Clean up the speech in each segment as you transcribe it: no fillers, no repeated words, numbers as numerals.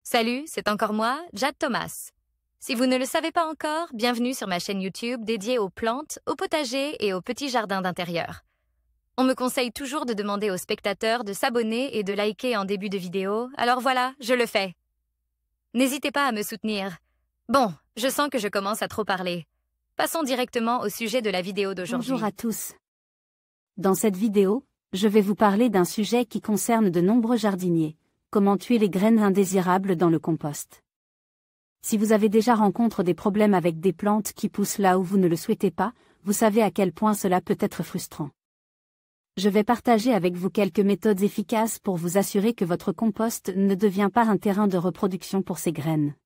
Salut, c'est encore moi, Jade Thomas. Si vous ne le savez pas encore, bienvenue sur ma chaîne YouTube dédiée aux plantes, aux potagers et aux petits jardins d'intérieur. On me conseille toujours de demander aux spectateurs de s'abonner et de liker en début de vidéo, alors voilà, je le fais. N'hésitez pas à me soutenir. Bon, je sens que je commence à trop parler. Passons directement au sujet de la vidéo d'aujourd'hui. Bonjour à tous. Dans cette vidéo, je vais vous parler d'un sujet qui concerne de nombreux jardiniers. Comment tuer les graines indésirables dans le compost. Si vous avez déjà rencontré des problèmes avec des plantes qui poussent là où vous ne le souhaitez pas, vous savez à quel point cela peut être frustrant. Je vais partager avec vous quelques méthodes efficaces pour vous assurer que votre compost ne devient pas un terrain de reproduction pour ces graines.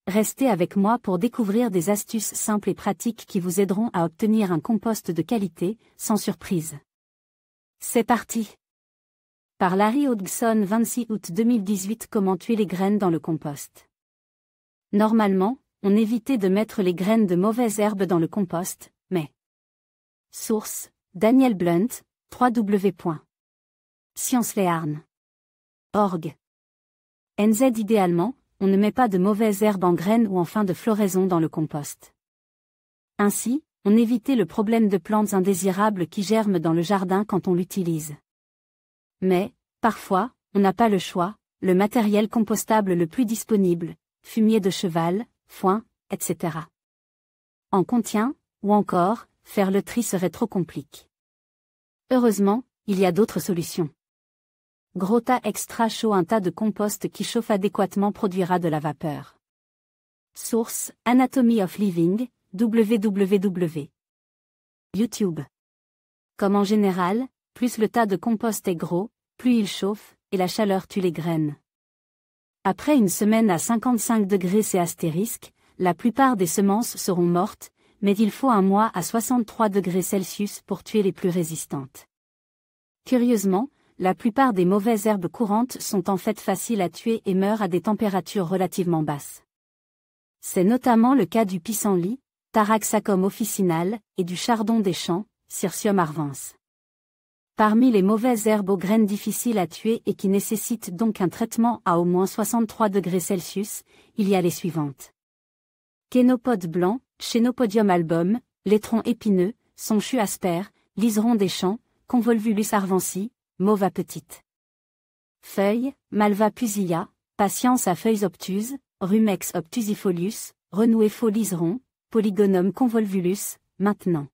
Restez avec moi pour découvrir des astuces simples et pratiques qui vous aideront à obtenir un compost de qualité, sans surprise. C'est parti! Par Larry Hodgson, 26 août 2018. Comment tuer les graines dans le compost. Normalement, on évitait de mettre les graines de mauvaises herbes dans le compost, mais... Source, Daniel Blunt, www.sciencelearn.org. NZ. Idéalement, on ne met pas de mauvaises herbes en graines ou en fin de floraison dans le compost. Ainsi, on évitait le problème de plantes indésirables qui germent dans le jardin quand on l'utilise. Mais, parfois, on n'a pas le choix, le matériel compostable le plus disponible, fumier de cheval, foin, etc. en contient, ou encore, faire le tri serait trop compliqué. Heureusement, il y a d'autres solutions. Gros tas extra chaud. Un tas de compost qui chauffe adéquatement produira de la vapeur. Source, Anatomy of Living, www. YouTube. Comme en général, plus le tas de compost est gros, plus il chauffe, et la chaleur tue les graines. Après une semaine à 55 degrés C*, la plupart des semences seront mortes, mais il faut un mois à 63 degrés Celsius pour tuer les plus résistantes. Curieusement, la plupart des mauvaises herbes courantes sont en fait faciles à tuer et meurent à des températures relativement basses. C'est notamment le cas du pissenlit, Taraxacum officinal, et du chardon des champs, Cirsium arvens. Parmi les mauvaises herbes aux graines difficiles à tuer et qui nécessitent donc un traitement à au moins 63 degrés Celsius, il y a les suivantes. Kénopode blanc, Chenopodium album, laitron épineux, sonchu asper, liseron des champs, Convolvulus arvensi, mauva petite. Feuilles, Malva pusilla, patience à feuilles obtuses, Rumex obtusifolius, renoué faux liseron, Polygonum convolvulus, maintenant.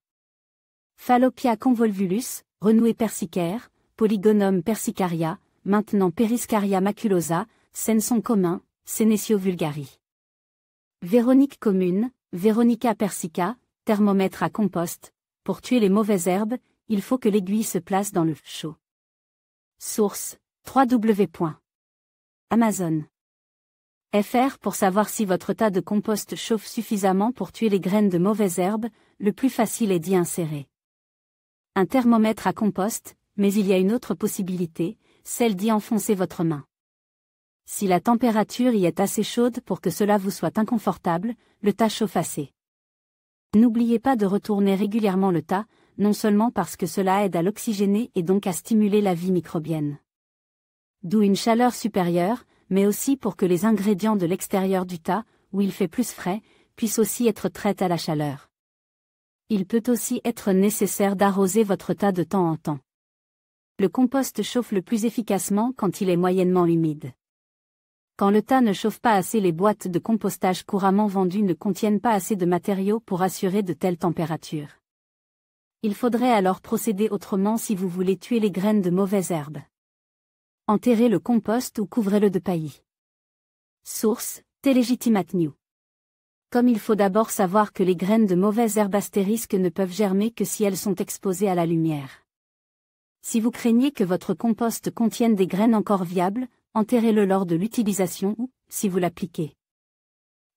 Fallopia convolvulus, renoué persicaire, Polygonum persicaria, maintenant Periscaria maculosa, Senson commun, Senecio vulgari. Véronique commune, Veronica persica, thermomètre à compost. Pour tuer les mauvaises herbes, il faut que l'aiguille se place dans le chaud. Source, www.amazon.fr. Pour savoir si votre tas de compost chauffe suffisamment pour tuer les graines de mauvaises herbes, le plus facile est d'y insérer un thermomètre à compost, mais il y a une autre possibilité, celle d'y enfoncer votre main. Si la température y est assez chaude pour que cela vous soit inconfortable, le tas chauffe assez. N'oubliez pas de retourner régulièrement le tas, non seulement parce que cela aide à l'oxygéner et donc à stimuler la vie microbienne. D'où une chaleur supérieure, mais aussi pour que les ingrédients de l'extérieur du tas, où il fait plus frais, puissent aussi être traités à la chaleur. Il peut aussi être nécessaire d'arroser votre tas de temps en temps. Le compost chauffe le plus efficacement quand il est moyennement humide. Quand le tas ne chauffe pas assez, les boîtes de compostage couramment vendues ne contiennent pas assez de matériaux pour assurer de telles températures. Il faudrait alors procéder autrement si vous voulez tuer les graines de mauvaises herbes. Enterrez le compost ou couvrez-le de paillis. Source, Telegitimatnew. Comme il faut d'abord savoir que les graines de mauvaises herbes ne peuvent germer que si elles sont exposées à la lumière. Si vous craignez que votre compost contienne des graines encore viables, enterrez-le lors de l'utilisation ou, si vous l'appliquez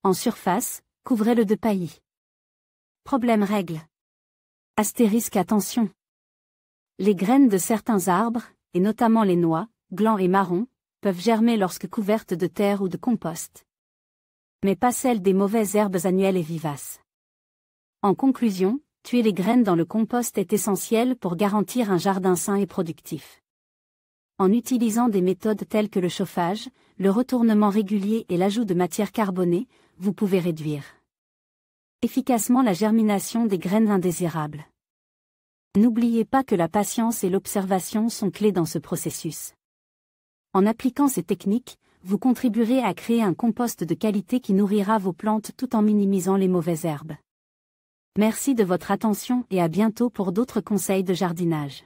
en surface, couvrez-le de paillis. Problème règle. Attention. Les graines de certains arbres, et notamment les noix, glands et marrons, peuvent germer lorsque couvertes de terre ou de compost. Mais pas celles des mauvaises herbes annuelles et vivaces. En conclusion, tuer les graines dans le compost est essentiel pour garantir un jardin sain et productif. En utilisant des méthodes telles que le chauffage, le retournement régulier et l'ajout de matière carbonée, vous pouvez réduire efficacement la germination des graines indésirables. N'oubliez pas que la patience et l'observation sont clés dans ce processus. En appliquant ces techniques, vous contribuerez à créer un compost de qualité qui nourrira vos plantes tout en minimisant les mauvaises herbes. Merci de votre attention et à bientôt pour d'autres conseils de jardinage.